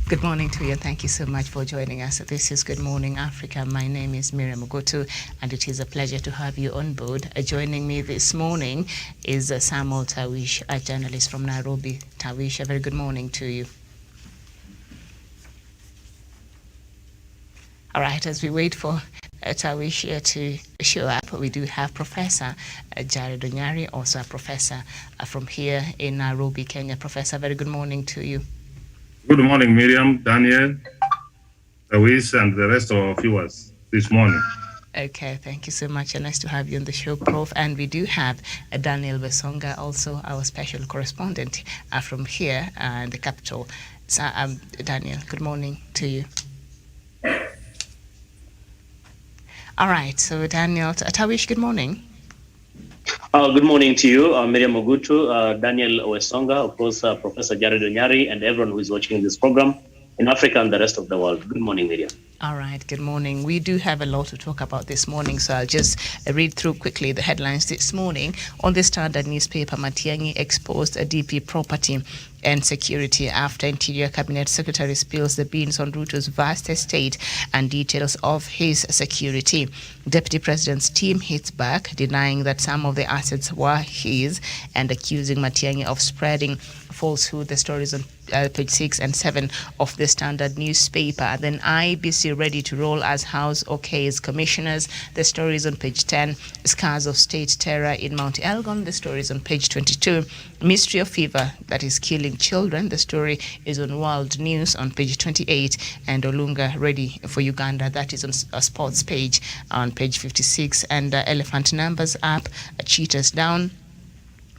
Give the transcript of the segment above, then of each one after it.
Good morning to you, and thank you so much for joining us. This is Good Morning Africa. My name is Miriam Ogutu, and it is a pleasure to have you on board. Joining me this morning is Samuel Tawish, a journalist from Nairobi. Tawish, a very good morning to you. All right, as we wait for Tawish here to show up, we do have Professor Jared Onyari, also a professor from here in Nairobi, Kenya. Professor, very good morning to you. Good morning, Miriam, Daniel, Tawish, and the rest of our viewers this morning. Okay, thank you so much. And nice to have you on the show, Prof. And we do have Daniel Wesonga, also our special correspondent from here in the capital. So, Daniel, good morning to you. All right, so Daniel, Tawish, good morning. Good morning to you, Miriam Ogutu, Daniel Wesonga, of course, Professor Jared Onyari, and everyone who is watching this program in Africa and the rest of the world. Good morning, Miriam. All right, good morning. We do have a lot to talk about this morning, so I'll just read through quickly the headlines this morning. On the Standard newspaper, Matiang'i exposed a DP property and security after Interior Cabinet Secretary spills the beans on Ruto's vast estate and details of his security. Deputy President's team hits back, denying that some of the assets were his and accusing Matiang'i of spreading falsehood. The stories on page 6 and 7 of the Standard newspaper. And then IBC ready to roll as House okays commissioners. The stories on page 10. Scars of state terror in Mount Elgon. The stories on page 22. Mystery of fever that is killing children. The story is on World News on page 28. And Olunga ready for Uganda. That is on a sports page on page 56. And elephant numbers up, cheetahs down.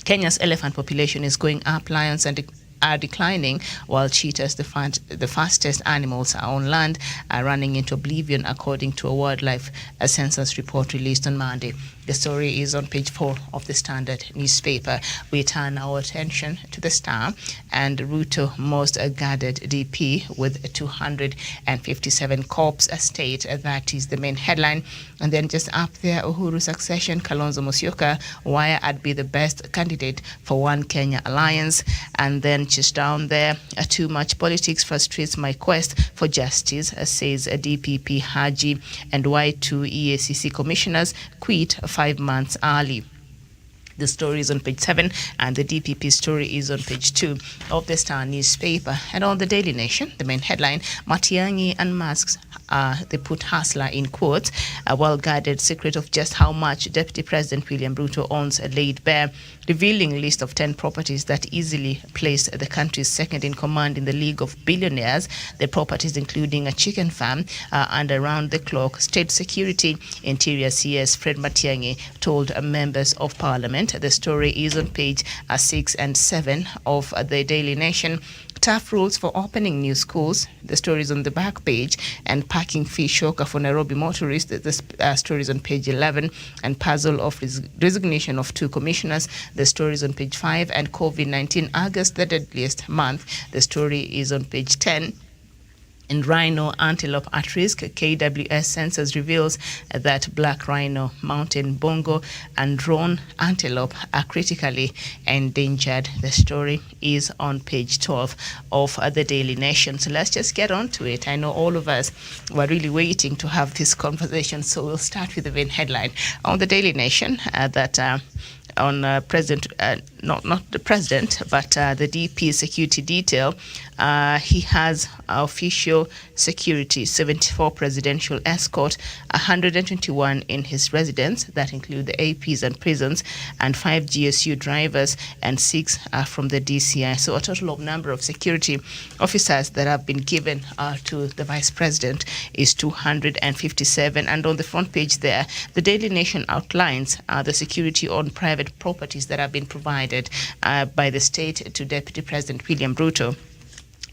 Kenya's elephant population is going up. Lions are declining, while cheetahs, the fastest animals are on land, are running into oblivion, according to a wildlife census report released on Monday. The story is on page 4 of the Standard newspaper. We turn our attention to the Star, and Ruto most guarded DP with 257 corpse estate. That is the main headline. And then just up there, Uhuru succession, Kalonzo Musyoka, why I'd be the best candidate for One Kenya Alliance. And then just down there, too much politics frustrates my quest for justice, says DPP Haji, and why two EACC commissioners quit 5 months early. The story is on page 7, and the DPP story is on page 2 of the Star newspaper. And on the Daily Nation, the main headline, Matiang'i unmasks, they put hustler in quotes, a well-guarded secret of just how much Deputy President William Ruto owns laid bare, revealing list of 10 properties that easily place the country's second in command in the League of Billionaires. The properties including a chicken farm and around-the-clock state security. Interior CS Fred Matiang'i told members of Parliament. The story is on page 6 and 7 of the Daily Nation. Tough rules for opening new schools. The story is on the back page. And parking fee shocker for Nairobi motorists. The story is on page 11. And puzzle of resignation of 2 commissioners. The story is on page 5. And COVID-19, August, the deadliest month. The story is on page 10. In rhino antelope at risk, KWS census reveals that black rhino, mountain bongo, and roan antelope are critically endangered. The story is on page 12 of the Daily Nation. So let's just get on to it. I know all of us were really waiting to have this conversation, so we'll start with the main headline on the Daily Nation on President, not the President, but the DP security detail. He has official security, 74 presidential escort, 121 in his residence, that include the APs and prisons, and 5 GSU drivers, and 6 from the DCI. So a total of number of security officers that have been given to the Vice President is 257. And on the front page there, the Daily Nation outlines the security on private properties that have been provided by the state to Deputy President William Ruto.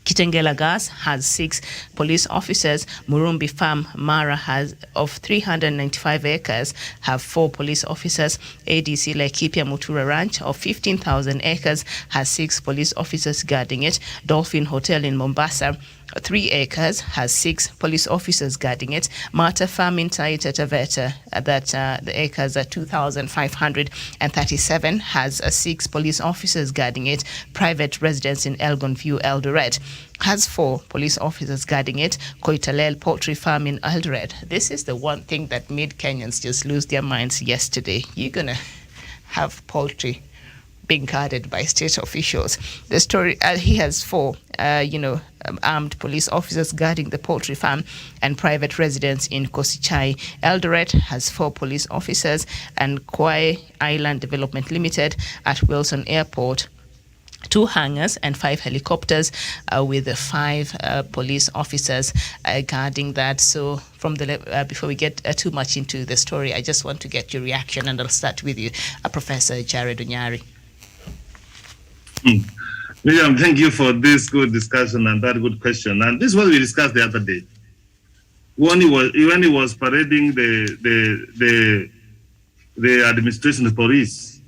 Kitengela Gas has 6 police officers. Murumbi Farm, Mara has of 395 acres, have 4 police officers. ADC Laikipia Mutura Ranch of 15,000 acres has 6 police officers guarding it. Dolphin Hotel in Mombasa 3 acres has 6 police officers guarding it. Mata Farm in Taita Taveta, the acres are 2,537, has 6 police officers guarding it. Private residence in Elgon View, Eldoret, has 4 police officers guarding it. Koitalel Poultry Farm in Eldoret. This is the one thing that made Kenyans just lose their minds yesterday. You're going to have poultry being guarded by state officials. The story, he has 4, armed police officers guarding the poultry farm and private residence in Kosichai. Eldoret has 4 police officers, and Kwai Island Development Limited at Wilson Airport, 2 hangars and 5 helicopters with 5 police officers guarding that. So from the before we get too much into the story, I just want to get your reaction, and I'll start with you, Professor Jared Onyari. Miriam, thank you for this good discussion and that good question. And this is what we discussed the other day. When he was parading the administration of police.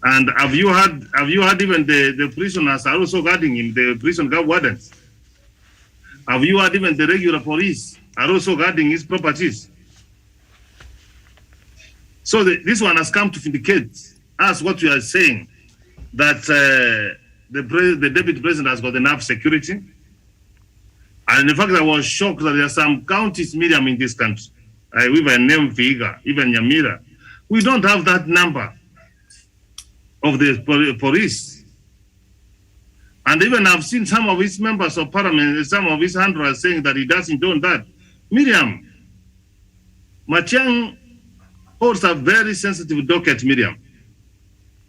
And have you had even the prisoners are also guarding him, the prison guard wardens? Have you had even the regular police are also guarding his properties? So this one has come to vindicate us what we are saying, that the deputy president has got enough security. And in fact, I was shocked that there are some counties, Miriam, in this country, even Nemfiga, even Nyamira. We don't have that number of the police. And even I've seen some of his members of parliament, some of his handlers saying that he doesn't do that. Miriam, Matiang'i holds a very sensitive docket, Miriam.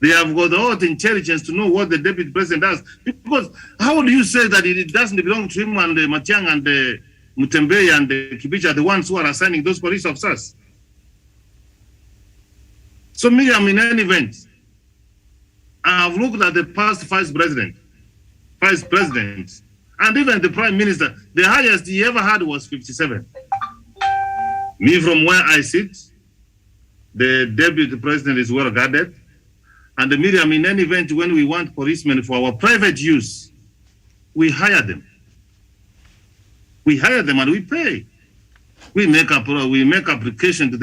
They have got all the intelligence to know what the deputy president does. Because how do you say that it doesn't belong to him, and Matiang'i and Mutembei and Kibicha are the ones who are assigning those police officers? So Miriam, in any event, I've looked at the past vice presidents, and even the prime minister. The highest he ever had was 57. Me, from where I sit, the deputy president is well guarded. And the Miriam, in any event, when we want policemen for our private use, we hire them. We hire them and we pay. We make application to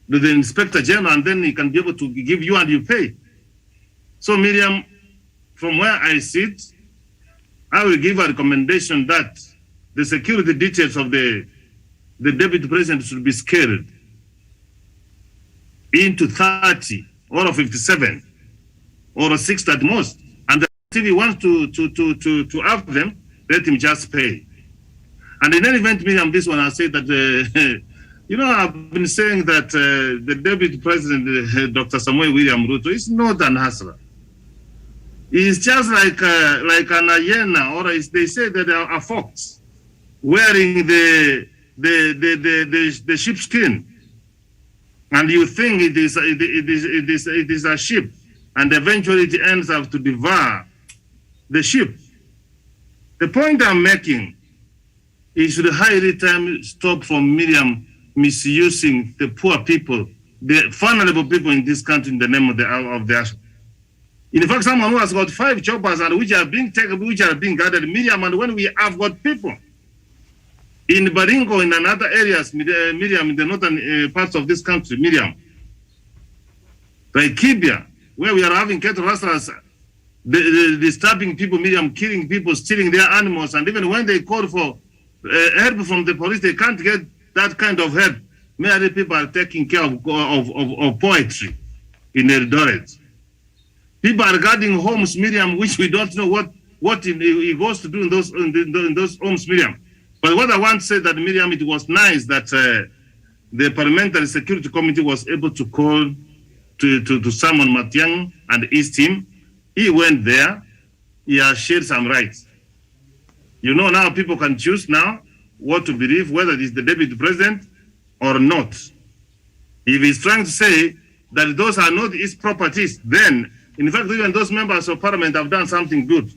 the inspector general, and then he can be able to give you and you pay. So Miriam, from where I sit, I will give a recommendation that the security details of the deputy president should be scaled into 30 or 57 or 60 at most. And if he wants to have them, let him just pay. And in any event, Miriam, this one I say that I've been saying that the deputy president, Dr. Samuel William Ruto, is not an hustler. He's just like an hyena, or they say that a fox wearing the sheepskin, and you think it is a sheep, and eventually it ends up to devour the sheep. The point I'm making is should highly time stop from Miriam misusing the poor people, the vulnerable people in this country in the name of the action. In fact, someone who has got 5 choppers and which are being guarded, Miriam, and when we have got people in Baringo, in another areas, Miriam, in the northern parts of this country, Miriam, like Kibia, where we are having cattle rustlers, disturbing people, Miriam, killing people, stealing their animals, and even when they call for help from the police, they can't get that kind of help. Many people are taking care of poetry in Eldoret. People are guarding homes, Miriam, which we don't know what he goes to do in those homes, Miriam. But what I want to say that, Miriam, it was nice that the Parliamentary Security Committee was able to call to summon Matiang'i and his team. He went there. He has shared some rights. Now people can choose now what to believe, whether it is the deputy president or not. If he's trying to say that those are not his properties, then, in fact, even those members of parliament have done something good.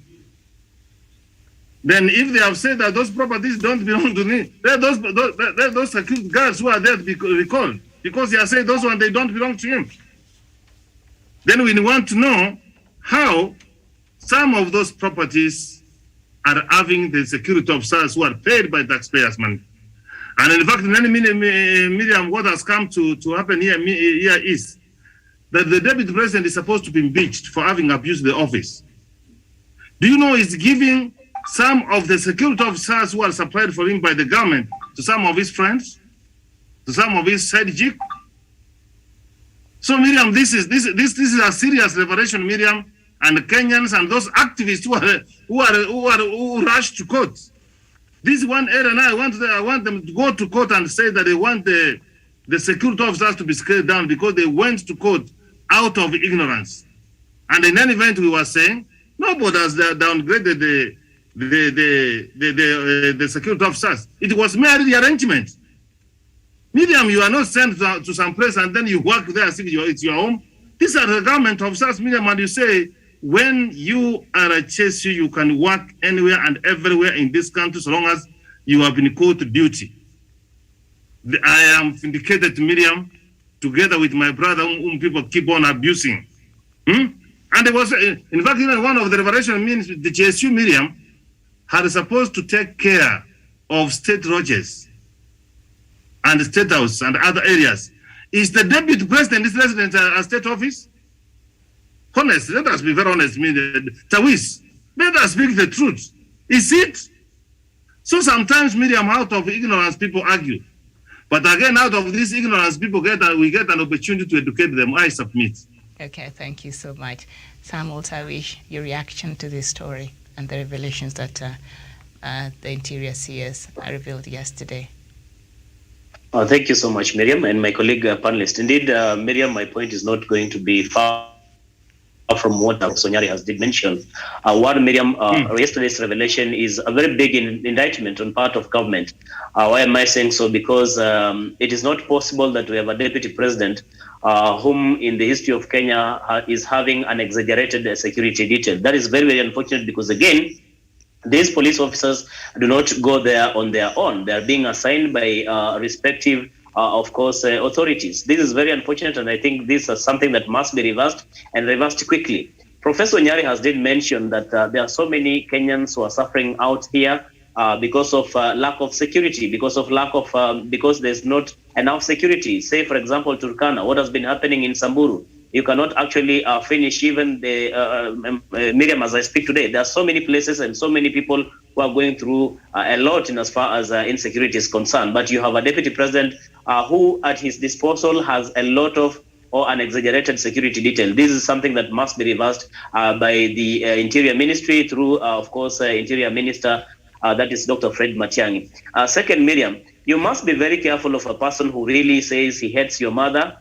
Then if they have said that those properties don't belong to me, those security guards who are there to be recalled, because they are saying those ones, they don't belong to him. Then we want to know how some of those properties are having the security officers who are paid by taxpayers' money. And in fact, Miriam, what has come to happen here is that the deputy president is supposed to be impeached for having abused the office. Do you know he's giving some of the security officers who are supplied for him by the government to some of his friends, to some of his side jig? So Miriam, this is a serious revelation, Miriam, and Kenyans and those activists who rush to court. This one area now, I want them to go to court and say that they want the security officers to be scaled down because they went to court out of ignorance. And in any event, we were saying nobody has downgraded the security officers. It was merely the arrangement. Miriam, you are not sent to some place and then you work there as if it's your home. These are the government officers, Miriam, and you say, when you are a CHSU, you can work anywhere and everywhere in this country so long as you have been called to duty. I am vindicated, Miriam, together with my brother whom people keep on abusing. And there was, in fact, even one of the revelation means the CHSU, Miriam, had supposed to take care of state lodges and state house and other areas. Is the deputy president this resident a state office? Honest, let us be very honest. Tawis, let us speak the truth. Is it? So sometimes, Miriam, out of ignorance, people argue. But again, out of this ignorance, we get an opportunity to educate them. I submit. Okay, thank you so much. Samuel Tawish, your reaction to this story and the revelations that the Interior CS revealed yesterday. Thank you so much, Miriam, and my colleague panelist. Indeed, Miriam, my point is not going to be far from what Professor Nyari has did mention. Miriam, yesterday's revelation is a very big indictment on part of government. Why am I saying so? Because it is not possible that we have a deputy president whom in the history of Kenya is having an exaggerated security detail. That is very, very unfortunate because, again, these police officers do not go there on their own. They are being assigned by respective, of course, authorities. This is very unfortunate, and I think this is something that must be reversed and reversed quickly. Professor Nyari has did mention that there are so many Kenyans who are suffering out here because of lack of security, because there's not enough security. Say, for example, Turkana, what has been happening in Samburu. You cannot actually finish even the Miriam as I speak today. There are so many places and so many people who are going through a lot in as far as insecurity is concerned. But you have a deputy president who at his disposal has a lot of or an exaggerated security detail. This is something that must be reversed by the Interior Ministry through, of course, Interior Minister, that is Dr. Fred Matiang'i. Second, Miriam, you must be very careful of a person who really says he hates your mother,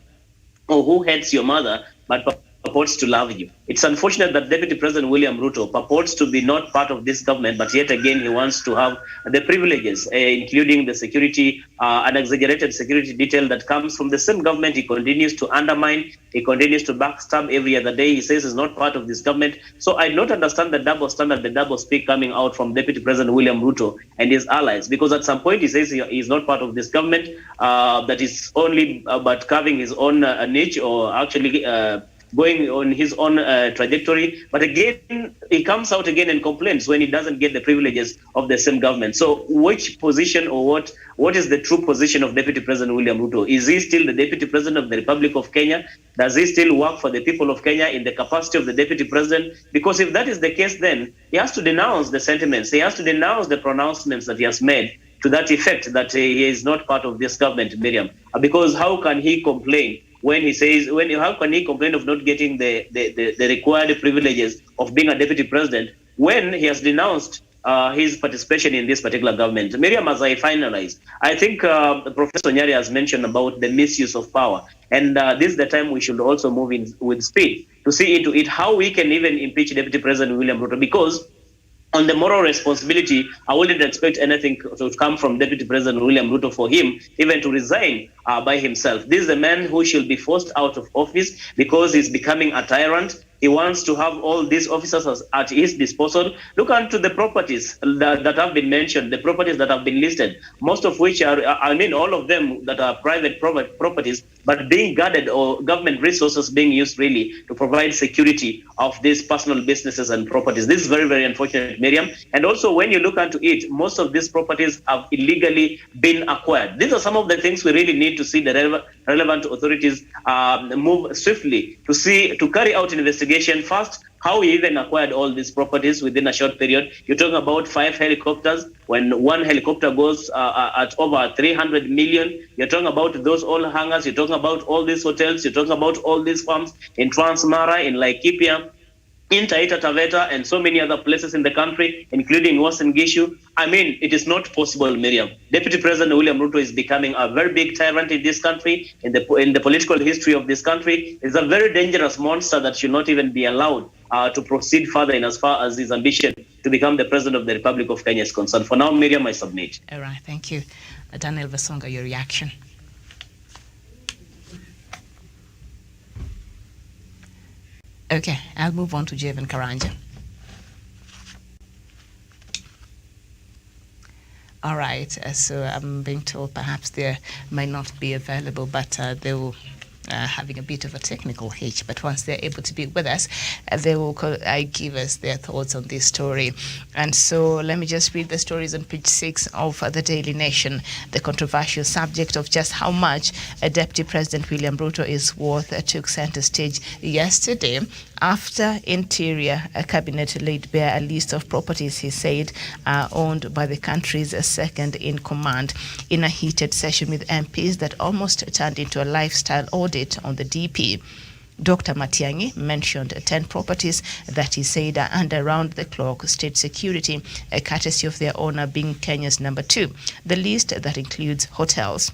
or who hates your mother, but purports to love you. It's unfortunate that Deputy President William Ruto purports to be not part of this government, but yet again he wants to have the privileges, including the security, an exaggerated security detail that comes from the same government. He continues to undermine, he continues to backstab every other day. He says he's not part of this government. So I don't understand the double standard, the double speak coming out from Deputy President William Ruto and his allies, because at some point he says he's not part of this government, that is only but carving his own niche, or actually going on his own trajectory. But again, he comes out again and complains when he doesn't get the privileges of the same government. So which position, or what is the true position of Deputy President William Ruto? Is he still the Deputy President of the Republic of Kenya? Does he still work for the people of Kenya in the capacity of the Deputy President? Because if that is the case, then he has to denounce the sentiments. He has to denounce the pronouncements that he has made to that effect, that he is not part of this government, Miriam. Because how can he complain when he says, how can he complain of not getting the required privileges of being a deputy president when he has denounced his participation in this particular government? Miriam, as I finalize, I think Professor Nyari has mentioned about the misuse of power. And this is the time we should also move in with speed to see into it how we can even impeach Deputy President William Ruto, because on the moral responsibility, I wouldn't expect anything to come from Deputy President William Ruto for him even to resign by himself. This is a man who should be forced out of office because he's becoming a tyrant. He wants to have all these officers at his disposal. Look into the properties that have been mentioned, the properties that have been listed, most of which are, all of them that are private properties. but being guarded or government resources being used really to provide security of these personal businesses and properties. This is very, very unfortunate, Miriam. And also when you look into it, most of these properties have illegally been acquired. These are some of the things we really need to see the relevant authorities move swiftly to carry out investigation first. How we even acquired all these properties within a short period. You're talking about 5 helicopters. When one helicopter goes at over 300 million, you're talking about those all hangars. You're talking about all these hotels. You're talking about all these farms in Transmara, in Laikipia, in Taita Taveta, and so many other places in the country, including Uasin Gishu. I mean, it is not possible, Miriam. Deputy President William Ruto is becoming a very big tyrant in this country, in the political history of this country. It's a very dangerous monster that should not even be allowed to proceed further in as far as his ambition to become the President of the Republic of Kenya is concerned. For now, Miriam, I submit. All right, thank you. Daniel Vasonga, your reaction. Okay, I'll move on to Javen Karanja. All right, so I'm being told perhaps they might not be available, but they will having a bit of a technical hitch, but once they're able to be with us, they will give us their thoughts on this story. And so let me just read the stories on page 6 of the Daily Nation. The controversial subject of just how much Deputy President William Ruto is worth took center stage yesterday after Interior Cabinet laid bare a list of properties he said are owned by the country's second in command in a heated session with MPs that almost turned into a lifestyle audit on the DP. Dr. Matiang'i mentioned 10 properties that he said are under round-the-clock state security, courtesy of their owner being Kenya's number 2. The list that includes hotels,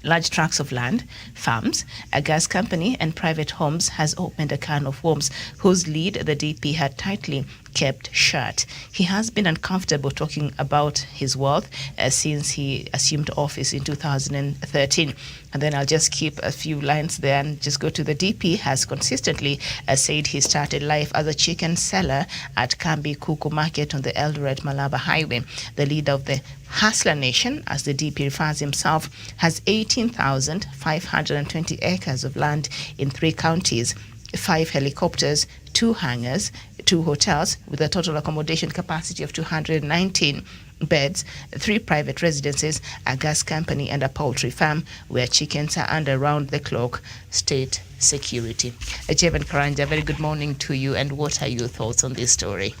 large tracts of land, farms, a gas company, and private homes has opened a can of worms whose lid the DP had tightly kept shut. He has been uncomfortable talking about his wealth since he assumed office in 2013. And then I'll just keep a few lines there and just go to the DP has consistently said he started life as a chicken seller at Kambi Kuku Market on the Eldoret Malaba Highway. The leader of the Hustler Nation, as the DP refers himself, has 18,520 acres of land in 3 counties, 5 helicopters, 2 hangars, 2 hotels with a total accommodation capacity of 219 beds, 3 private residences, a gas company, and a poultry farm where chickens are under round-the-clock state security. Javen Karanja, very good morning to you, and what are your thoughts on this story?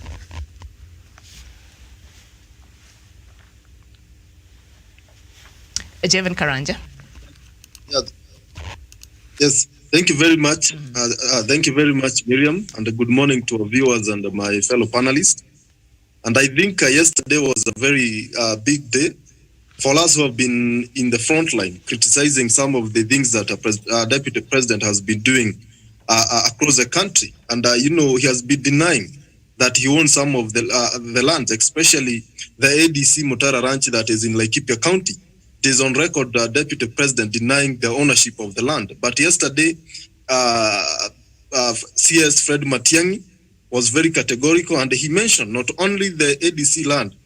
Javen Karanja. Yeah. Yes. Thank you very much. Thank you very much, Miriam, and good morning to our viewers and my fellow panelists. And I think yesterday was a very big day for us who have been in the front line criticizing some of the things that Deputy President has been doing across the country. And, he has been denying that he owns some of the lands, especially the ADC Mutara Ranch that is in Laikipia County. It is on record Deputy President denying the ownership of the land. But yesterday, CS Fred Matiang'i was very categorical, and he mentioned not only the ADC land,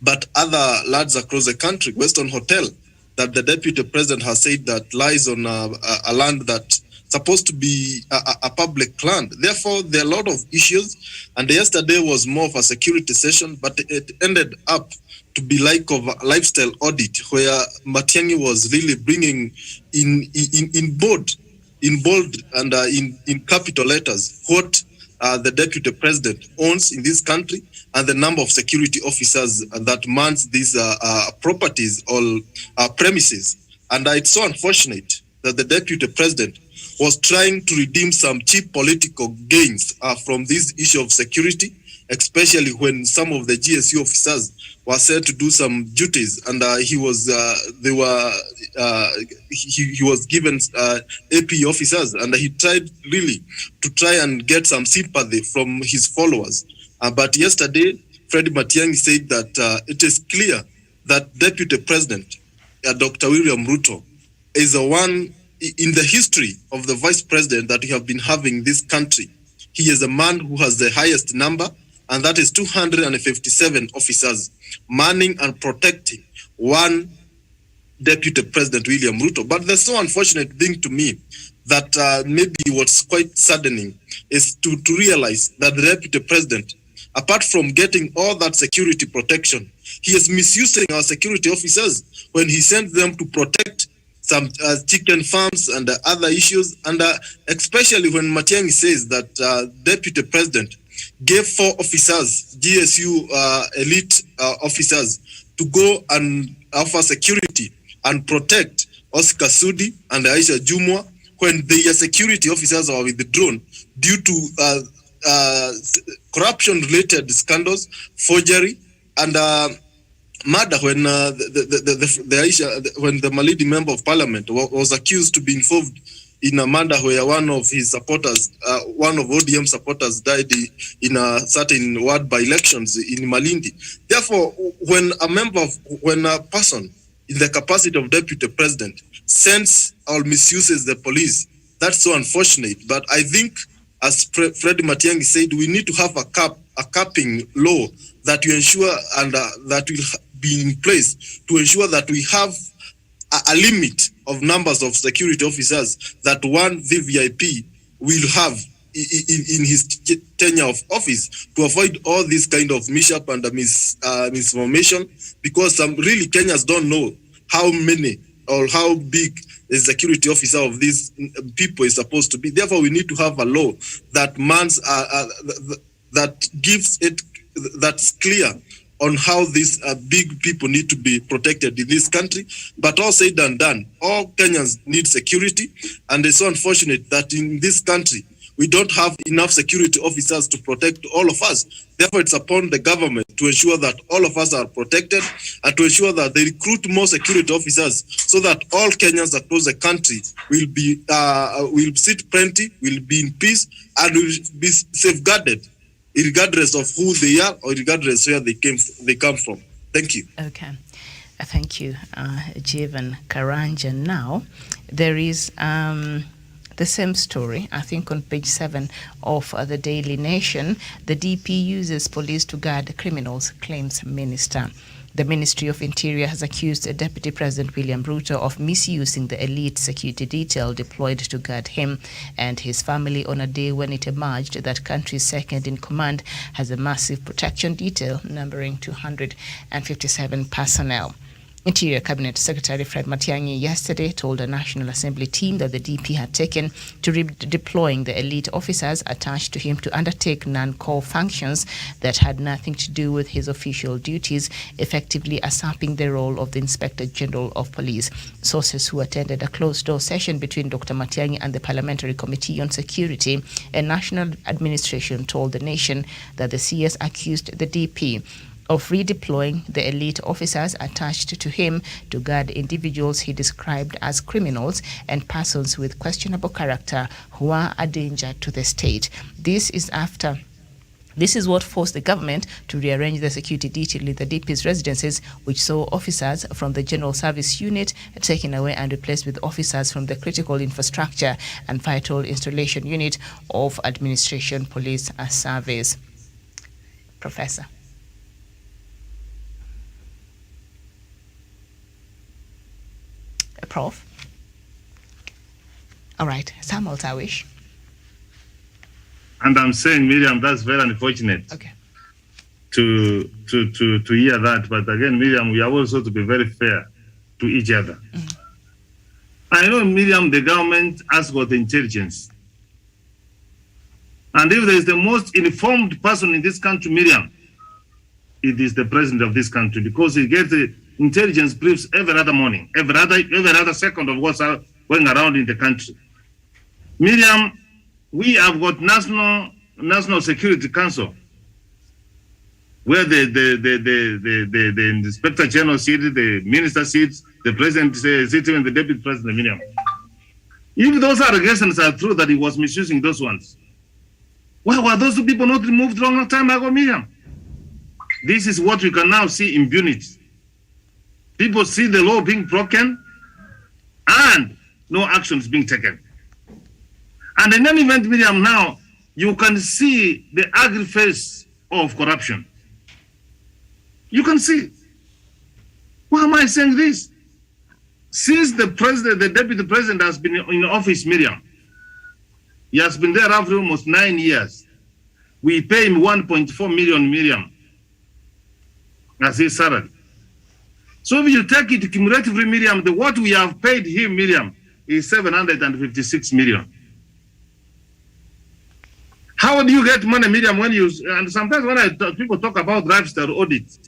but other lands across the country. Western Hotel, that the Deputy President has said that lies on a land that's supposed to be a public land. Therefore, there are a lot of issues, and yesterday was more of a security session, but it ended up to be like of a lifestyle audit where Matiang'i was really bringing in bold and in capital letters what the Deputy President owns in this country and the number of security officers that mans these properties or premises. And it's so unfortunate that the Deputy President was trying to redeem some cheap political gains from this issue of security, especially when some of the GSU officers were said to do some duties, and he was given AP officers, and he tried really to try and get some sympathy from his followers. But yesterday, Fred Matiang'i said that it is clear that Deputy President Dr. William Ruto is the one in the history of the Vice President that we have been having in this country. He is a man who has the highest number, and that is 257 officers manning and protecting one Deputy President William Ruto. But the so unfortunate thing to me that maybe what's quite saddening is to realize that the Deputy President, apart from getting all that security protection, he is misusing our security officers when he sends them to protect some chicken farms and other issues. And especially when Matiang'i says that Deputy President gave 4 officers, GSU elite officers, to go and offer security and protect Oscar Sudi and Aisha Jumwa when their security officers are withdrawn due to corruption-related scandals, forgery, and murder when when the Malindi member of parliament was accused to be involved in a murder where one of his supporters, one of ODM supporters died in a certain ward by elections in Malindi. Therefore, when a person in the capacity of deputy president sends or misuses the police, that's so unfortunate. But I think, as Fred Matiang'i said, we need to have a capping law that will ensure and that will be in place to ensure that we have a limit of numbers of security officers that one VVIP will have in his tenure of office, to avoid all this kind of mishap and misinformation, because really Kenyans don't know how many or how big the security officer of these people is supposed to be. Therefore, we need to have a law that that gives it, that's clear on how these big people need to be protected in this country. But all said and done, all Kenyans need security, and it's so unfortunate that in this country we don't have enough security officers to protect all of us. Therefore, it's upon the government to ensure that all of us are protected and to ensure that they recruit more security officers so that all Kenyans across the country will sit plenty, will be in peace, and will be safeguarded, regardless of who they are or regardless where they come from. Thank you. Okay. Thank you, Jevan Karanja. Now, there is the same story, I think on page 7 of the Daily Nation. The DP uses police to guard criminals, claims minister. The Ministry of Interior has accused Deputy President William Ruto of misusing the elite security detail deployed to guard him and his family on a day when it emerged that country's second in command has a massive protection detail numbering 257 personnel. Interior Cabinet Secretary Fred Matiang'i yesterday told a National Assembly team that the DP had taken to redeploying the elite officers attached to him to undertake non-core functions that had nothing to do with his official duties, effectively usurping the role of the Inspector General of Police. Sources who attended a closed-door session between Dr. Matiang'i and the Parliamentary Committee on Security and National Administration told the Nation that the CS accused the DP of redeploying the elite officers attached to him to guard individuals he described as criminals and persons with questionable character who are a danger to the state. This is what forced the government to rearrange the security detail in the DP's residences, which saw officers from the General Service Unit taken away and replaced with officers from the Critical Infrastructure and Vital Installation Unit of Administration Police Service. Professor. Prof. All right, Samuel Tawish. And I'm saying, Miriam, that's very unfortunate. Okay. To hear that, but again, Miriam, we are also to be very fair to each other. Mm-hmm. I know, Miriam, the government has got the intelligence, and if there is the most informed person in this country, Miriam, it is the president of this country, because he gets the intelligence briefs every other morning, every other second of what's going around in the country. Miriam, we have got National Security Council, where the Inspector General sits, the minister sits, the president sits, and the deputy president, Miriam. If those allegations are true that he was misusing those ones, why were those two people not removed a long time ago, Miriam? This is what we can now see: impunity. People see the law being broken and no actions being taken. And in any event, Miriam, now you can see the ugly face of corruption. You can see. Why am I saying this? Since the deputy president has been in office, Miriam, he has been there after almost 9 years. We pay him 1.4 million, Miriam, as his salary. So if you take it cumulatively, Miriam, what we have paid him, Miriam, is 756 million. How do you get money, Miriam, when you, and sometimes when people talk about lifestyle audit,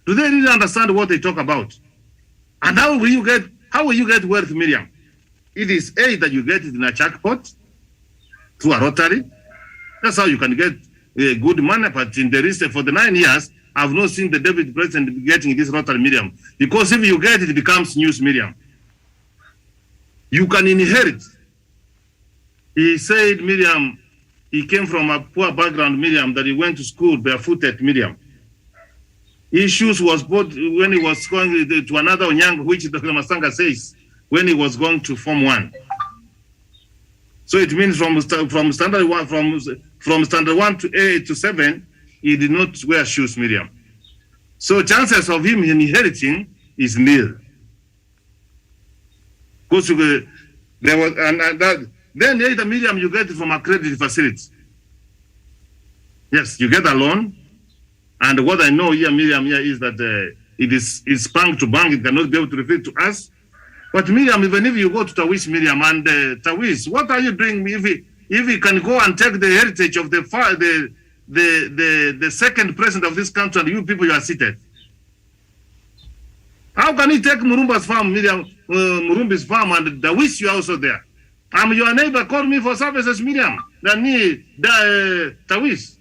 do they really understand what they talk about? And how will you get wealth, Miriam? It is that you get it in a jackpot, through a Rotary. That's how you can get good money, but in the recent, for the 9 years, I've not seen the deputy president getting this Rotary, Miriam. Because if you get it, it becomes news, Miriam. You can inherit. He said, Miriam, he came from a poor background, Miriam, that he went to school barefooted, Miriam. His shoes was bought when he was going to another Onyango, which Dr. Masanga says, when he was going to Form 1. So it means from standard 1 from standard 1 to 8 to 7, he did not wear shoes, Miriam. So chances of him inheriting is nil. Because there was then the Miriam you get it from a credit facility. Yes, you get a loan, and what I know here, Miriam, here is that it's bank to bank. It cannot be able to refer to us. But Miriam, even if you go to Tawish, Miriam, and Tawish, what are you doing if you can go and take the heritage of the second president of this country and you people you are seated? How can you take Murumba's farm, Miriam, Murumbi's farm, and Tawish you are also there? I'm your neighbor, call me for services, Miriam. Tawish.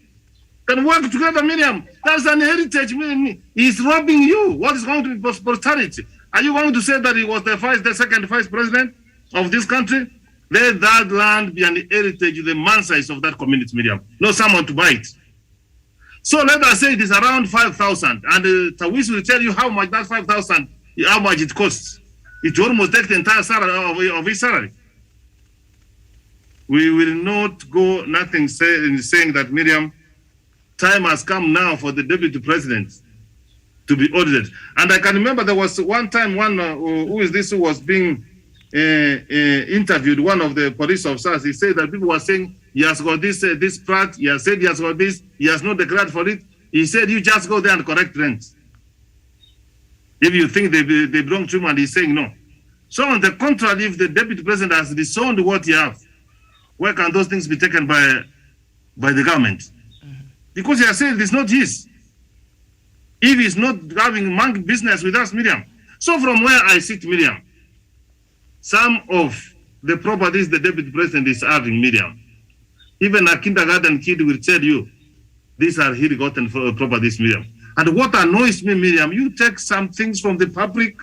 Can work together, Miriam. That's an heritage, Miriam. He's robbing you. What is going to be posterity? Are you going to say that he was the second vice president of this country? Let that land be an heritage, the man size of that community, Miriam. Not someone to buy it. So let us say it is around 5,000, and Tawish will tell you how much that 5,000, how much it costs. It almost takes the entire salary of his salary. We will not go nothing saying that, Miriam, time has come now for the deputy president to be audited. And I can remember there was one time who was being interviewed, one of the police officers. He said that people were saying he has got this part, he has said he has got this, he has not declared for it. He said you just go there and correct rent. If you think they belong to him, and he's saying no. So on the contrary, if the deputy president has disowned what he has, where can those things be taken by the government? Because he has said it's not his. If he's not having monkey business with us, Miriam. So from where I sit, Miriam, some of the properties the deputy president is having, Miriam, even a kindergarten kid will tell you, these are ill-gotten properties, Miriam. And what annoys me, Miriam, you take some things from the public,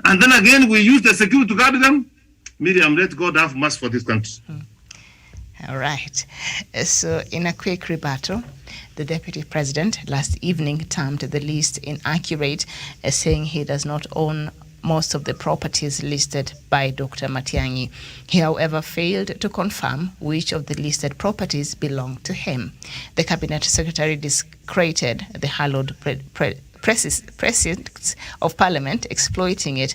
and then again we use the security to guard them. Miriam, let God have mercy for this country. All right. So in a quick rebuttal, the deputy president last evening termed the list inaccurate, saying he does not own most of the properties listed by Dr. Matiang'i. He, however, failed to confirm which of the listed properties belong to him. The cabinet secretary discredited the hallowed precincts of parliament, exploiting it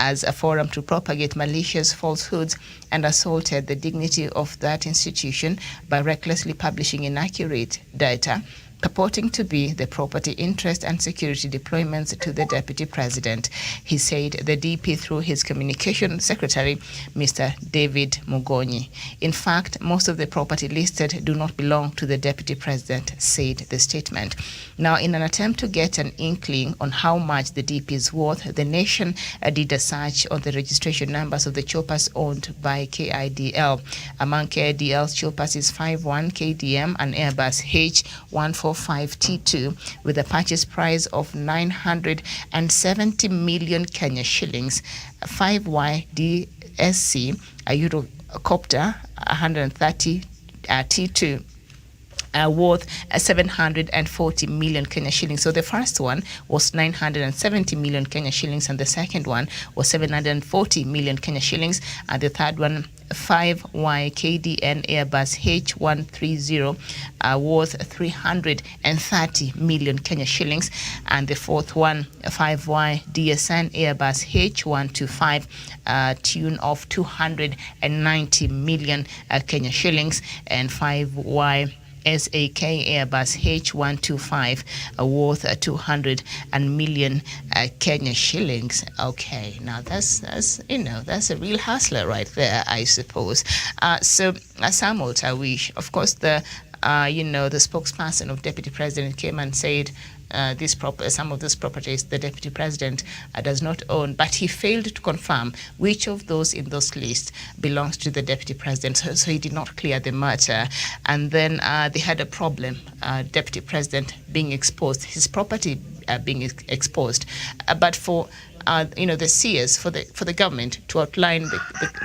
as a forum to propagate malicious falsehoods, and assaulted the dignity of that institution by recklessly publishing inaccurate data purporting to be the property interest and security deployments to the deputy president. He said the DP through his communication secretary, Mr. David Mugonyi. In fact, most of the property listed do not belong to the deputy president, said the statement. Now, in an attempt to get an inkling on how much the DP is worth, the Nation did a search on the registration numbers of the choppers owned by KIDL. Among KIDL's choppers is 51 KDM and Airbus H145T2 with a purchase price of 970 million Kenya shillings. 5Y DSC, a Eurocopter 130 T2 worth 740 million Kenya shillings. So the first one was 970 million Kenya shillings, and the second one was 740 million Kenya shillings, and the third one 5Y KDN Airbus H130 worth 330 million Kenya shillings, and the fourth one 5Y DSN Airbus H125 tune of 290 million Kenya shillings, and 5Y SAK Airbus H125 worth 200 million Kenya shillings. Okay, now that's a real hustler right there, I suppose. So Samuel Tawish, of course, the spokesperson of Deputy President came and said some of these properties the Deputy President does not own, but he failed to confirm which of those in those lists belongs to the Deputy President, so he did not clear the matter. And then they had a problem, Deputy President being exposed, his property being exposed, but for the CS, for the government to outline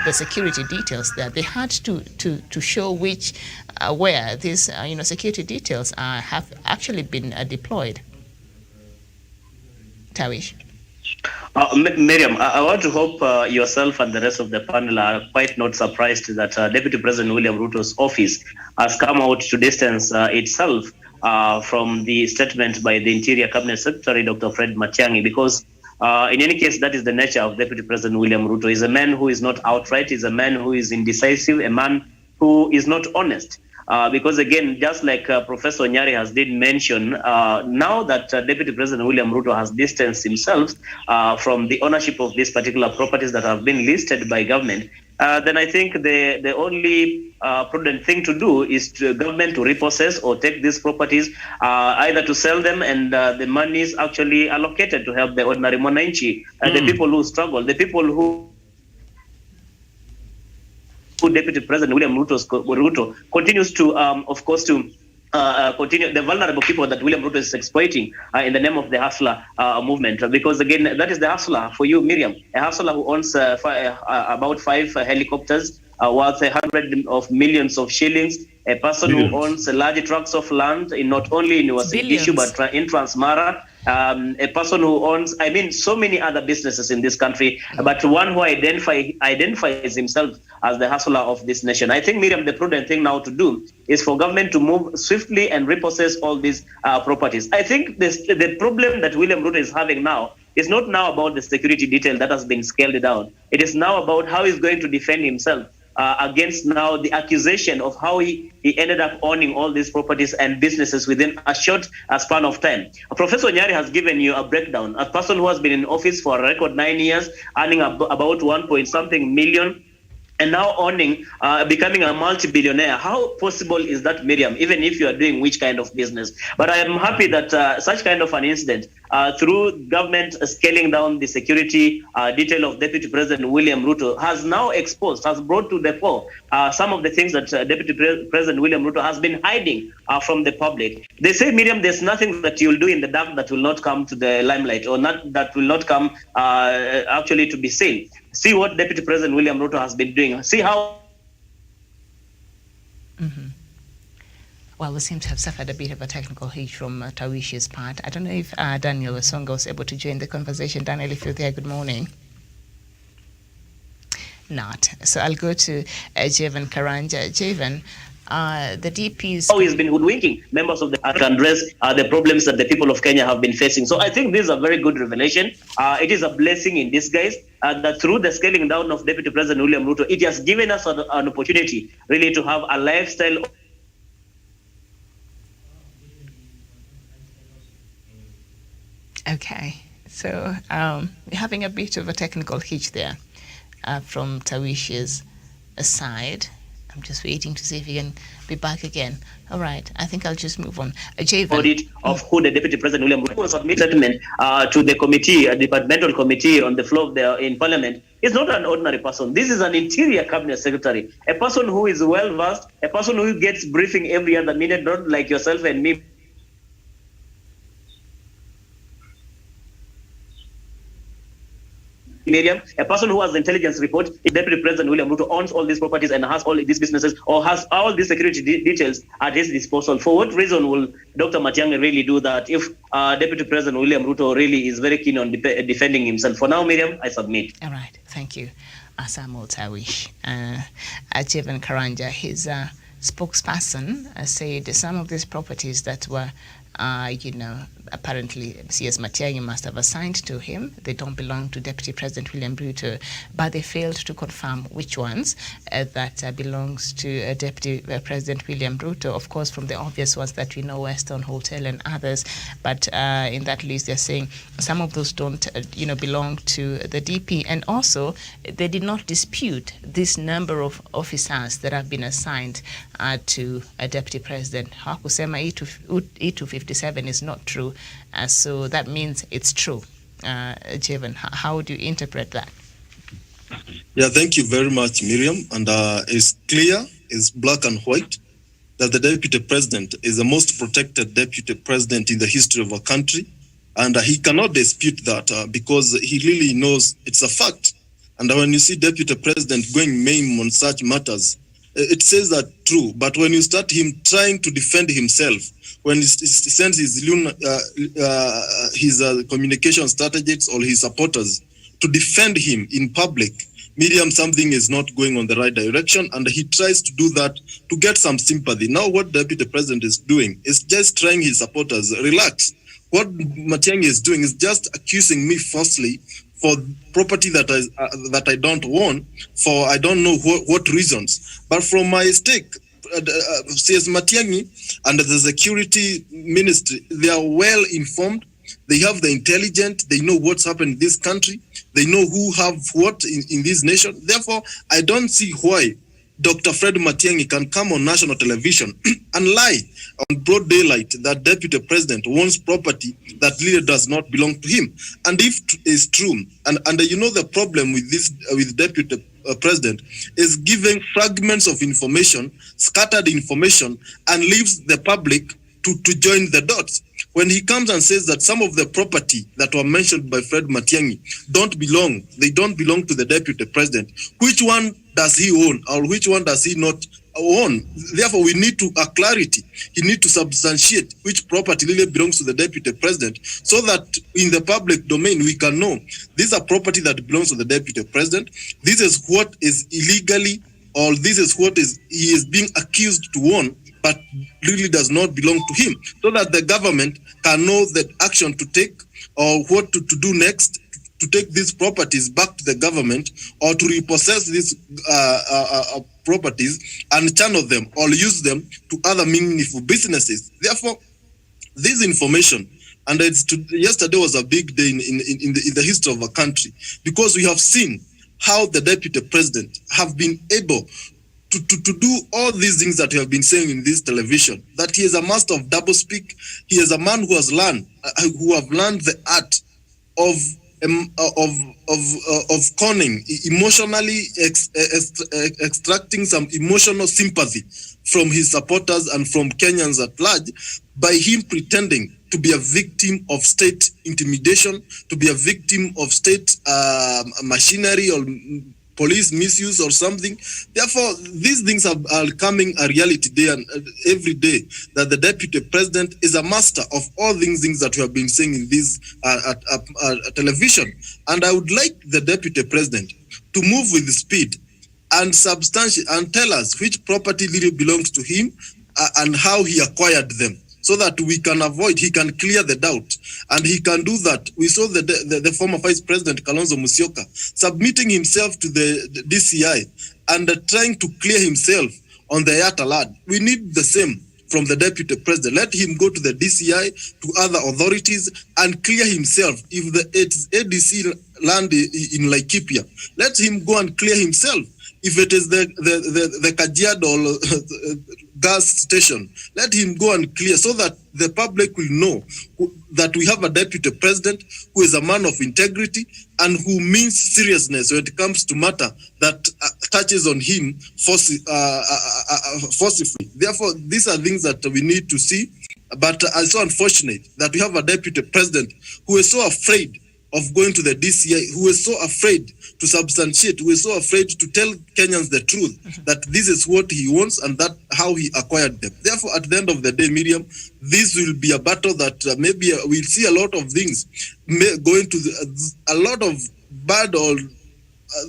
the security details there, they had to show which where these security details have actually been deployed. Tawish. Miriam, I want to hope yourself and the rest of the panel are quite not surprised that Deputy President William Ruto's office has come out to distance itself from the statement by the Interior Cabinet Secretary, Dr. Fred Matiang'i, because in any case, that is the nature of Deputy President William Ruto. He's a man who is not outright, he's a man who is indecisive, a man who is not honest. Because again, just like Professor Nyari has did mention, now that Deputy President William Ruto has distanced himself from the ownership of these particular properties that have been listed by government, then I think the only prudent thing to do is to government to repossess or take these properties, either to sell them and the money is actually allocated to help the ordinary mwananchi, the people who struggle, the people who Deputy President William Ruto continues to, of course, to continue the vulnerable people that William Ruto is exploiting in the name of the hustler movement. Because again, that is the hustler for you, Miriam, a hustler who owns about 5 helicopters worth 100 of millions of shillings, a person who owns large tracts of land in not only in Uasin but in Transmara, a person who owns, so many other businesses in this country, but one who identifies himself as the hustler of this nation. I think, Miriam, the prudent thing now to do is for government to move swiftly and repossess all these properties. I think the problem that William Ruto is having now is not now about the security detail that has been scaled down. It is now about how he's going to defend himself against now the accusation of how he ended up owning all these properties and businesses within a short span of time. Professor Nyari has given you a breakdown. A person who has been in office for a record 9 years, earning about 1-point-something million, and now owning, becoming a multi-billionaire. How possible is that, Miriam, even if you are doing which kind of business? But I am happy that such kind of an incident, through government scaling down the security detail of Deputy President William Ruto, has now exposed, has brought to the fore some of the things that Deputy President William Ruto has been hiding from the public. They say, Miriam, there's nothing that you'll do in the dark that will not come to the limelight, or that will not come actually to be seen. See what Deputy President William Ruto has been doing. See how... Well, we seem to have suffered a bit of a technical hitch from Tawish's part. I don't know if Daniel Wasonga was able to join the conversation. Daniel, if you're there, good morning. Not. So I'll go to Javan Karanja. Javan, the DPs... How he's been hoodwinking members of the can address the problems that the people of Kenya have been facing. So I think this is a very good revelation. It is a blessing in disguise that through the scaling down of Deputy President William Ruto, it has given us an opportunity really to have a lifestyle. Okay, so we're having a bit of a technical hitch there from Tawish's side. I'm just waiting to see if he can be back again. All right, I think I'll just move on. Audit of who the Deputy President William Ruto submitted statement to the committee, a departmental committee on the floor of in Parliament. Is not an ordinary person. This is an Interior Cabinet Secretary, a person who is well versed, a person who gets briefing every other minute, not like yourself and me. Miriam, a person who has the intelligence report, Deputy President William Ruto owns all these properties and has all these businesses or has all these security details at his disposal. For what reason will Dr. Matiang'i really do that if Deputy President William Ruto really is very keen on defending himself? For now, Miriam, I submit. All right, thank you. Samuel Tawish. Jevan Karanja, his spokesperson, said some of these properties that were apparently CS Matiang'i must have assigned to him. They don't belong to Deputy President William Ruto, but they failed to confirm which ones that belongs to Deputy President William Ruto. Of course, from the obvious ones that we know, Western Hotel and others, but in that list they're saying some of those don't, belong to the DP. And also, they did not dispute this number of officers that have been assigned to a Deputy President. Hakusema E257 is not true. So that means it's true. Jevan, how do you interpret that? Yeah, thank you very much, Miriam. And it's clear, it's black and white, that the Deputy President is the most protected Deputy President in the history of our country. And he cannot dispute that because he really knows it's a fact. And when you see Deputy President going maim on such matters, it says that true. But when you start him trying to defend himself, when he sends his communication strategists or his supporters to defend him in public, Miriam, something is not going on the right direction, and he tries to do that to get some sympathy. Now what Deputy President is doing is just trying his supporters, relax. What Matiang'i is doing is just accusing me falsely for property that I don't own, for I don't know what reasons. But from my stake, CS Matiang'i and the security ministry, they are well informed. They have the intelligence. They know what's happened in this country. They know who have what in this nation. Therefore, I don't see why Dr. Fred Matiang'i can come on national television and lie on broad daylight that Deputy President owns property that really does not belong to him. And if it's true, and the problem with this, with Deputy President, is giving fragments of information, scattered information, and leaves the public to join the dots. When he comes and says that some of the property that were mentioned by Fred Matiang'i they don't belong to the Deputy President, which one does he own or which one does he not own? Therefore, we need clarity. He needs to substantiate which property really belongs to the Deputy President so that in the public domain we can know these are property that belongs to the Deputy President. This is what is illegally, or this is what he is being accused to own, but really does not belong to him, so that the government can know the action to take or what to do next to take these properties back to the government or to repossess these properties and channel them or use them to other meaningful businesses. Therefore, this information, and yesterday was a big day in the history of our country, because we have seen how the Deputy President have been able to do all these things that we have been saying in this television, that he is a master of doublespeak. He is a man who has learned the art of conning, emotionally extracting some emotional sympathy from his supporters and from Kenyans at large by him pretending to be a victim of state intimidation, to be a victim of state machinery or police misuse or something. Therefore, these things are becoming a reality day and every day, that the Deputy President is a master of all these things that we have been saying in this television. And I would like the Deputy President to move with speed and substantiate and tell us which property really belongs to him and how he acquired them, so that he can clear the doubt. And he can do that. We saw the former Vice President Kalonzo Musyoka submitting himself to the DCI and trying to clear himself on the Yatta land. We need the same from the Deputy President. Let him go to the DCI, to other authorities, and clear himself. If it's ADC land in Laikipia, let him go and clear himself. If it is the Kajiado gas station, let him go and clear, so that the public will know that we have a Deputy President who is a man of integrity and who means seriousness when it comes to matter that touches on him forcibly. Therefore, these are things that we need to see. But it's so unfortunate that we have a Deputy President who is so afraid of going to the DCI, who were so afraid to substantiate, who were so afraid to tell Kenyans the truth, that this is what he wants and that how he acquired them. Therefore, at the end of the day, Miriam, this will be a battle that maybe we'll see a lot of things going to a lot of bad or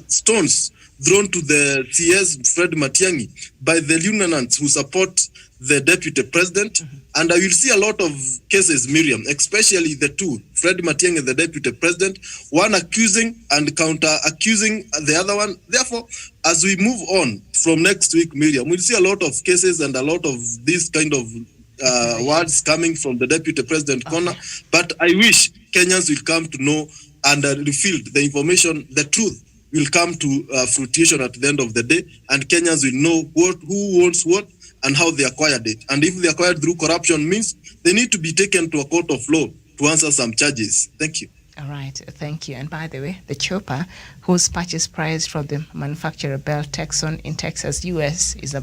stones thrown to the CS Fred Matiang'i by the lieutenants who support the deputy president. And I will see a lot of cases, Miriam, especially the two, Fred Matiang'i and the deputy president, one accusing and counter accusing the other one. Therefore, as we move on from next week, Miriam, we'll see a lot of cases and a lot of these kind of words coming from the deputy president corner. But I wish Kenyans will come to know and reveal the information, the truth will come to fruition at the end of the day, and Kenyans will know who wants what and how they acquired it. And if they acquired through corruption, means they need to be taken to a court of law to answer some charges. Thank you. All right, thank you. And by the way, the chopper, whose purchase price from the manufacturer Bell Texon in Texas, US, is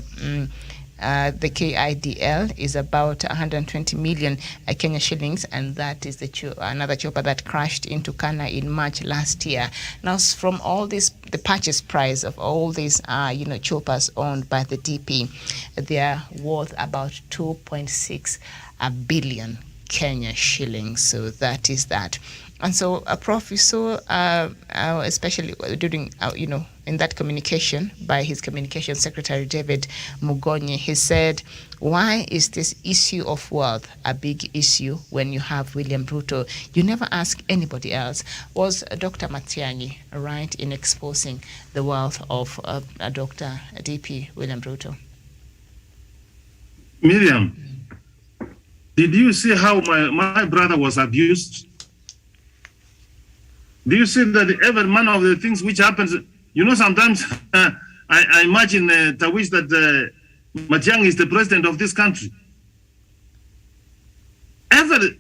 the KIDL is about 120 million Kenya shillings, and that is another chopper that crashed into Kana in March last year. Now, from all this, the purchase price of all these, choppers owned by the DP, they are worth about 2.6 billion Kenya shillings. So that is that. And so, Prof, we saw, especially during, in that communication by his communication secretary, David Mugonyi, he said, why is this issue of wealth a big issue when you have William Ruto? You never ask anybody else. Was Dr. Matiang'i right in exposing the wealth of Dr. DP William Ruto? Miriam, did you see how my brother was abused? Do you see that every one of the things which happens, sometimes I imagine Tawish that Matiang'i is the president of this country. Dr.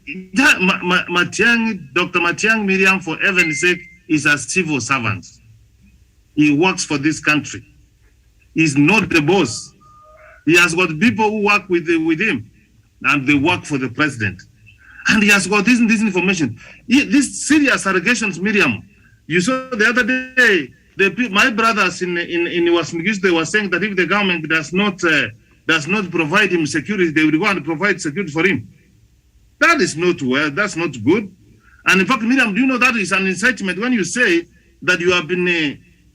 Matiang'i, Miriam, for heaven's sake, is a civil servant. He works for this country. He's not the boss. He has got people who work with him, and they work for the president. And he has got this information. These serious allegations, Miriam. You saw the other day, my brothers in Wasmigis, they were saying that if the government does not provide him security, they will go and provide security for him. That is not well. That's not good. And in fact, Miriam, do you know that is an incitement when you say that you have been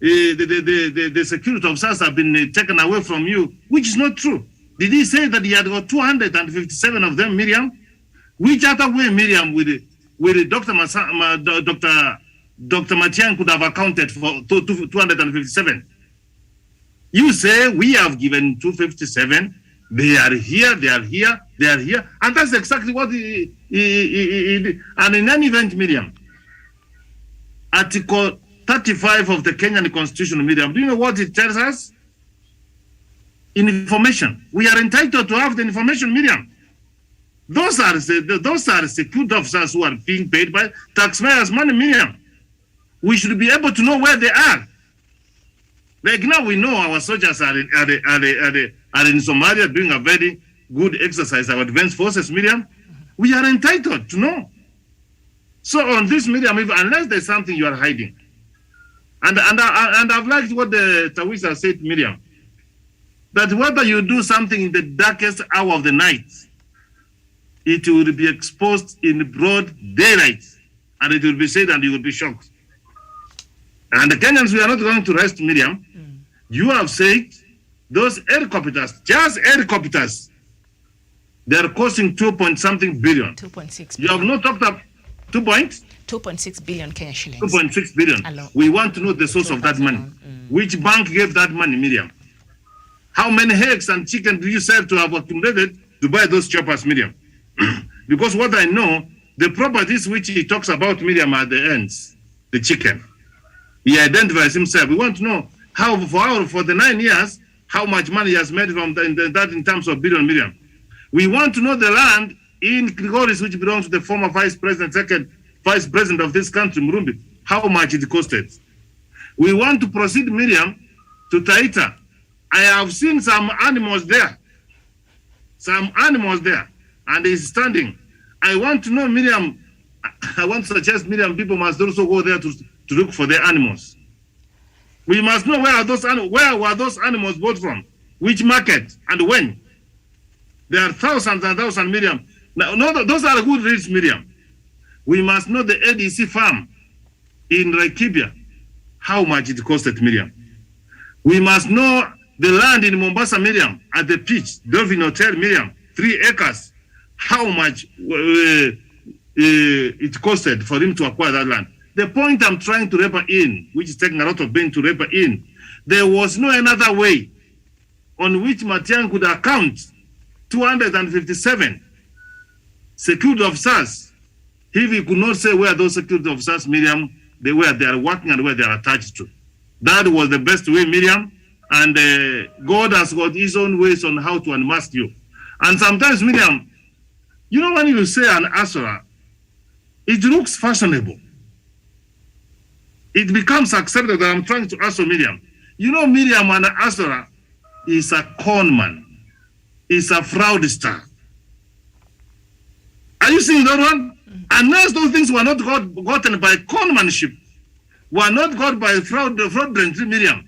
the security officers have been taken away from you, which is not true. Did he say that he had got 257 of them, Miriam? Which other way, Miriam, with Dr. Matiang'i could have accounted for 257? You say we have given 257. They are here. And that's exactly what he did. And in any event, Miriam, Article 35 of the Kenyan Constitution, Miriam, do you know what it tells us? Information. We are entitled to have the information, Miriam. Those are security officers who are being paid by taxpayers' money, Miriam. We should be able to know where they are. Like now we know our soldiers are in Somalia doing a very good exercise, our defense forces, Miriam. We are entitled to know. So on this, Miriam, unless there's something you are hiding, and I've liked what the Tawisa said, Miriam, that whether you do something in the darkest hour of the night, it will be exposed in broad daylight, and it will be said, and you will be shocked. And the Kenyans, we are not going to rest, Miriam. You have said those helicopters, just helicopters, they are costing 2.something billion. 2.6 billion. You have not talked about 2.6 billion Kenya shillings. 2.6 billion. Hello. We want to know the source of that money. Which bank gave that money, Miriam? How many eggs and chicken do you serve to have accumulated to buy those choppers, Miriam? Because what I know, the properties which he talks about, Miriam, are the ends, the chicken. He identifies himself. We want to know how for the 9 years, how much money he has made from that in terms of billion, Miriam. We want to know the land in Grigoris, which belongs to the former second vice president of this country, Murumbi, how much it costed. We want to proceed, Miriam, to Taita. I have seen some animals there. And he's standing. I want to know, Miriam, I want to suggest, Miriam, people must also go there to look for their animals. We must know where were those animals bought from, which market, and when. There are thousands and thousands, Miriam. Now, no, those are good reads, Miriam. We must know the ADC farm in Laikipia, how much it costed, Miriam. We must know the land in Mombasa, Miriam, at the Peach Dolphin Hotel, Miriam, 3 acres, how much it costed for him to acquire that land. The point I'm trying to refer in, which is taking a lot of brain to refer in, there was no another way on which Matiang'i could account 257 security officers if he could not say where those security officers, Miriam, they are working and where they are attached to. That was the best way, Miriam, and God has got his own ways on how to unmask you. And sometimes, Miriam, you know, when you say an Asura, it looks fashionable. It becomes accepted that I'm trying to answer Miriam. You know, Miriam, an Asura is a con man, is a fraudster. Are you seeing that one? Unless those things were not gotten by conmanship, were not got by fraudulent, Miriam,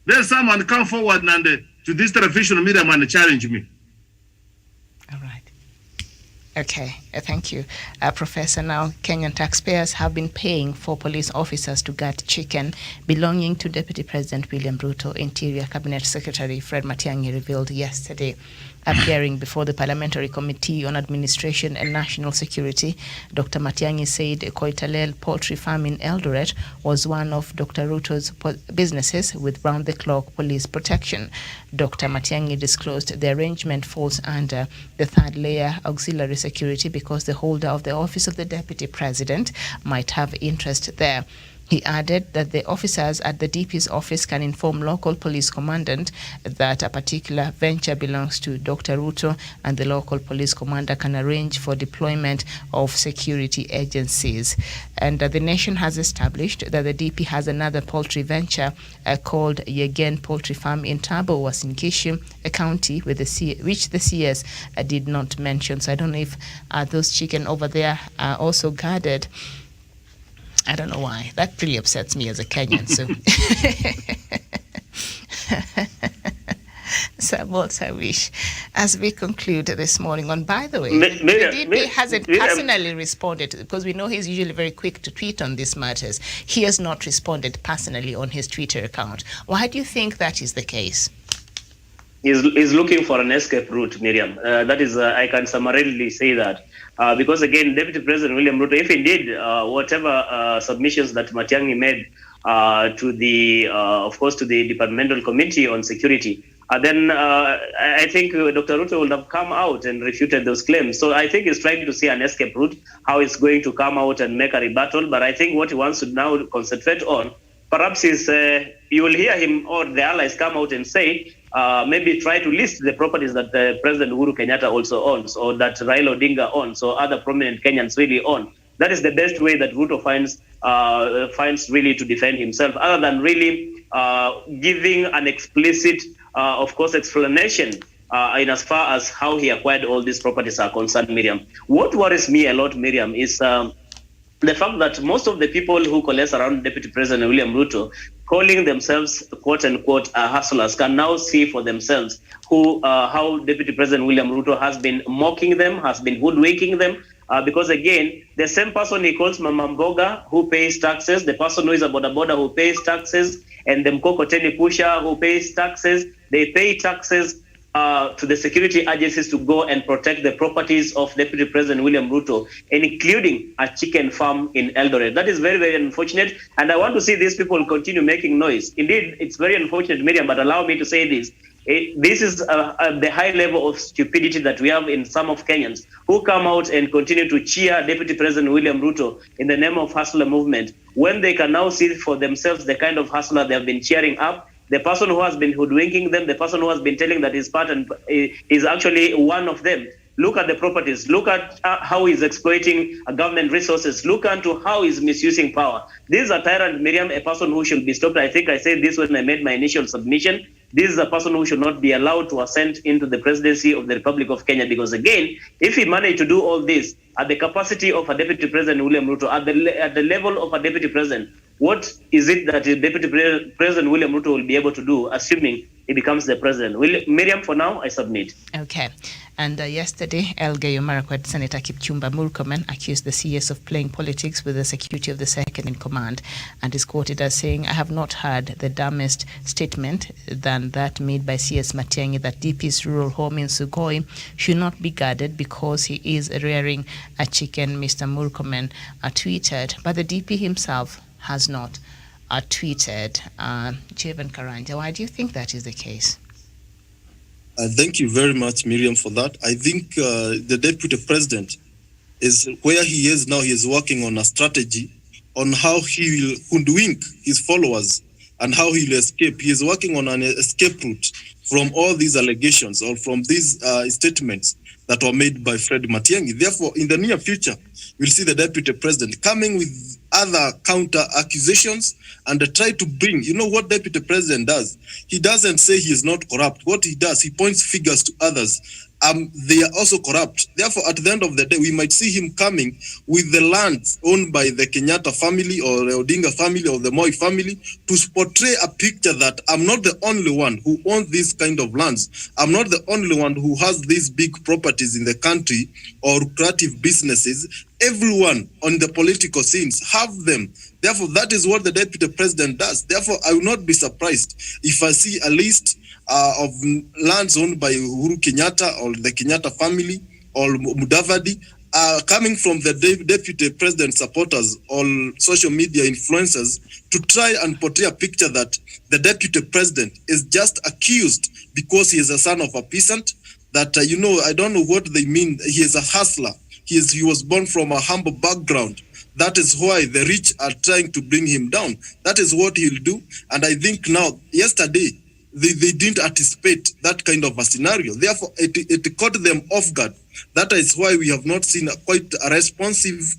then someone come forward and to this television, Miriam, and challenge me. All right. Okay, thank you. Professor, now Kenyan taxpayers have been paying for police officers to guard chicken belonging to Deputy President William Ruto. Interior Cabinet Secretary Fred Matiang'i revealed yesterday. Appearing before the Parliamentary Committee on Administration and National Security, Dr. Matiang'i said Koitalel Poultry Farm in Eldoret was one of Dr. Ruto's businesses with round-the-clock police protection. Dr. Matiang'i disclosed the arrangement falls under the third layer auxiliary security because the holder of the office of the Deputy President might have interest there. He added that the officers at the DP's office can inform local police commandant that a particular venture belongs to Dr. Ruto, and the local police commander can arrange for deployment of security agencies. And the nation has established that the DP has another poultry venture called Yegen Poultry Farm in Tabo, Uasin Gishu, a county with which the CS did not mention. So I don't know if those chicken over there are also guarded. I don't know why. That really upsets me as a Kenyan. So, I wish. As we conclude this morning on, by the way, the DP hasn't personally responded, because we know he's usually very quick to tweet on these matters. He has not responded personally on his Twitter account. Why do you think that is the case? He's looking for an escape route, Miriam. That is, I can summarily say that. Because again, Deputy President William Ruto, if indeed whatever submissions that Matiang'i made to the, of course, to the Departmental Committee on Security, then I think Dr. Ruto would have come out and refuted those claims. So I think he's trying to see an escape route, how he's going to come out and make a rebuttal. But I think what he wants to now concentrate on, perhaps is you will hear him or the allies come out and say, maybe try to list the properties that President Uhuru Kenyatta also owns, or that Raila Odinga owns, or other prominent Kenyans really own. That is the best way that Ruto finds really to defend himself, other than really giving an explicit, of course, explanation in as far as how he acquired all these properties are concerned, Miriam. What worries me a lot, Miriam, is the fact that most of the people who coalesce around Deputy President William Ruto, calling themselves quote-unquote hustlers, can now see for themselves how Deputy President William Ruto has been mocking them, has been hoodwinking them, because again, the same person he calls Mama Mboga who pays taxes, the person who is a boda boda who pays taxes, and the Mkokoteni pusher who pays taxes, they pay taxes to the security agencies to go and protect the properties of Deputy President William Ruto, including a chicken farm in Eldoret. That is very, very unfortunate. And I want to see these people continue making noise. Indeed, it's very unfortunate, Miriam, but allow me to say this. This is the high level of stupidity that we have in some of Kenyans who come out and continue to cheer Deputy President William Ruto in the name of hustler movement, when they can now see for themselves the kind of hustler they have been cheering up. The person who has been hoodwinking them, the person who has been telling that his part is actually one of them. Look at the properties. Look at how he's exploiting government resources. Look into how he's misusing power. This is a tyrant, Miriam, a person who should be stopped. I think I said this when I made my initial submission. this is a person who should not be allowed to ascend into the presidency of the Republic of Kenya, because again, if he managed to do all this at the capacity of a Deputy President William Ruto, at the level of a Deputy President, what is it that Deputy President William Ruto will be able to do, assuming he becomes the president? Miriam, for now, I submit. Okay. And yesterday, Elgeyo Marakwet Senator Kipchumba Murkomen accused the CS of playing politics with the security of the second in command, and is quoted as saying, "I have not heard the dumbest statement than that made by CS Matiang'i that DP's rural home in Sugoi should not be guarded because he is rearing a chicken," Mr. Murkomen tweeted. But the DP himself has not tweeted. Jevan Karanja, why do you think that is the case? Thank you very much, Miriam, for that. I think the Deputy President is where he is now. He is working on a strategy on how he will hoodwink his followers and how he will escape. He is working on an escape route from all these allegations or from these statements that were made by Fred Matiang'i. Therefore, in the near future, we'll see the Deputy President coming with other counter accusations and try to bring, you know what Deputy President does? He doesn't say he is not corrupt. What he does, he points fingers to others. They are also corrupt. Therefore, at the end of the day, we might see him coming with the lands owned by the Kenyatta family or the Odinga family or the Moi family to portray a picture that I'm not the only one who owns these kind of lands. I'm not the only one who has these big properties in the country or creative businesses. Everyone on the political scenes have them. Therefore, that is what the Deputy President does. Therefore, I will not be surprised if I see a list of lands owned by Uhuru Kenyatta or the Kenyatta family or Mudavadi coming from the Deputy President supporters or social media influencers to try and portray a picture that the Deputy President is just accused because he is a son of a peasant, that, I don't know what they mean. He is a hustler. He was born from a humble background. That is why the rich are trying to bring him down. That is what he'll do. And I think now, yesterday, they didn't anticipate that kind of a scenario. Therefore, it caught them off guard. That is why we have not seen quite a responsive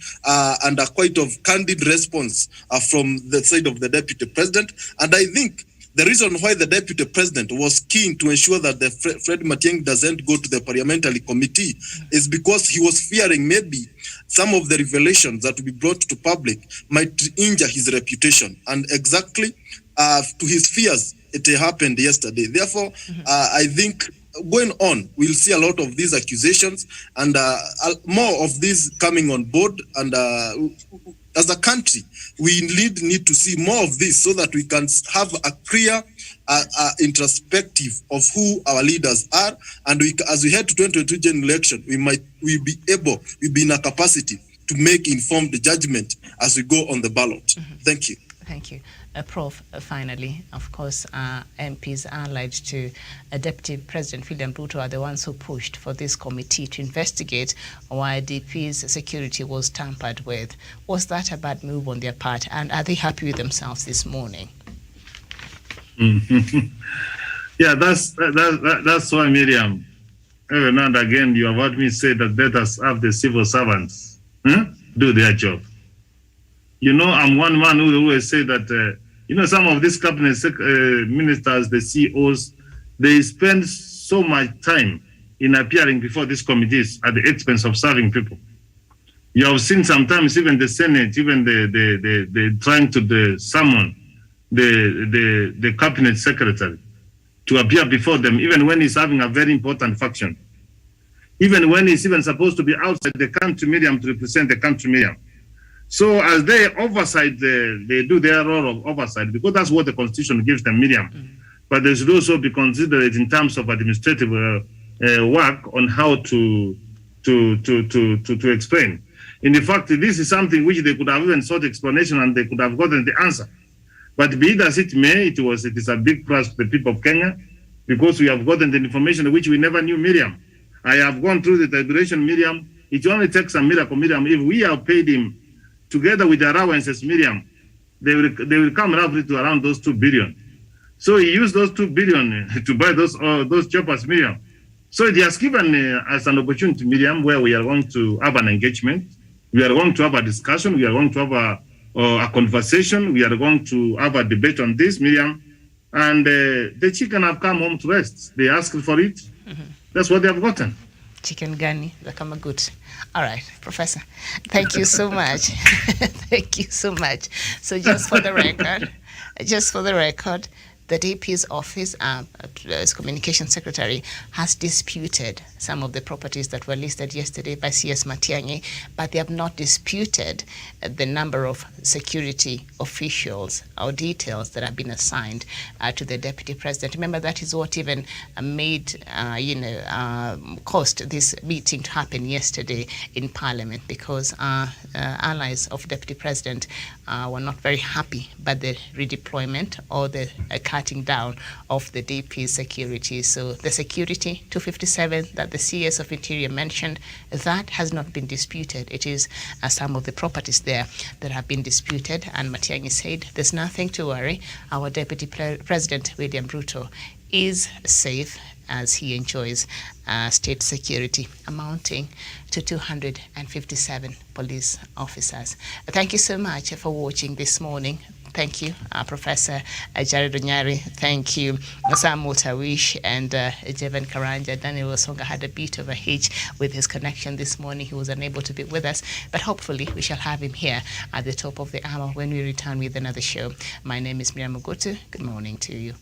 and a quite of candid response from the side of the Deputy President. And I think the reason why the Deputy President was keen to ensure that the Fred Matiang'i doesn't go to the parliamentary committee is because he was fearing maybe some of the revelations that will be brought to public might injure his reputation. And exactly to his fears, it happened yesterday. Therefore, I think going on, we'll see a lot of these accusations and more of these coming on board. And as a country, we need to see more of this so that we can have a clear introspective of who our leaders are. And as we head to 2022 general election, we'll be in a capacity to make informed judgment as we go on the ballot. Thank you. Thank you. Prof, finally, of course, MPs allied to Deputy President William Ruto are the ones who pushed for this committee to investigate why DP's security was tampered with. Was that a bad move on their part, and are they happy with themselves this morning? Yeah, that's why, Miriam, every now and again you have heard me say that let us have the civil servants do their job. I'm one man who always say that, some of these cabinet ministers, the CEOs, they spend so much time in appearing before these committees at the expense of serving people. You have seen sometimes even the Senate, even the trying to summon the cabinet secretary to appear before them, even when he's having a very important function. Even when he's even supposed to be outside the country medium to represent the country medium. So as they oversight, they do their role of oversight because that's what the Constitution gives them, Miriam. But they should also be considerate in terms of administrative work on how to explain. In fact, this is something which they could have even sought explanation and they could have gotten the answer. But be it as it may, it is a big plus to the people of Kenya because we have gotten the information which we never knew, Miriam. I have gone through the deliberation, Miriam. It only takes a miracle, Miriam. If we have paid him together with the allowances, Miriam, they will come roughly to around those 2 billion. So he used those 2 billion to buy those choppers, Miriam. So it has given us an opportunity, Miriam, where we are going to have an engagement. We are going to have a discussion. We are going to have a conversation. We are going to have a debate on this, Miriam. and the chicken have come home to rest. They asked for it. That's what they have gotten. Chicken gani, kama good. All right, Professor. Thank you so much. Thank you so much. So just for the record, the DP's office, as Communication Secretary, has disputed some of the properties that were listed yesterday by CS Matiang'i, but they have not disputed the number of security officials or details that have been assigned to the Deputy President. Remember, that is what even caused this meeting to happen yesterday in Parliament, because allies of Deputy President were not very happy by the redeployment or the cutting down of the DP's security. So the security 257 that the CS of Interior mentioned, that has not been disputed. It is some of the properties there that have been disputed, and Matiang'i said there's nothing to worry. Our Deputy President, William Ruto, is safe as he enjoys state security amounting to 257 police officers. Thank you so much for watching this morning. Thank you, Professor Jared Onyari. Thank you, Sam Mutawish and Jevan Karanja. Daniel Wasonga had a bit of a hitch with his connection this morning. He was unable to be with us, but hopefully we shall have him here at the top of the hour when we return with another show. My name is Miriam Mugutu. Good morning to you.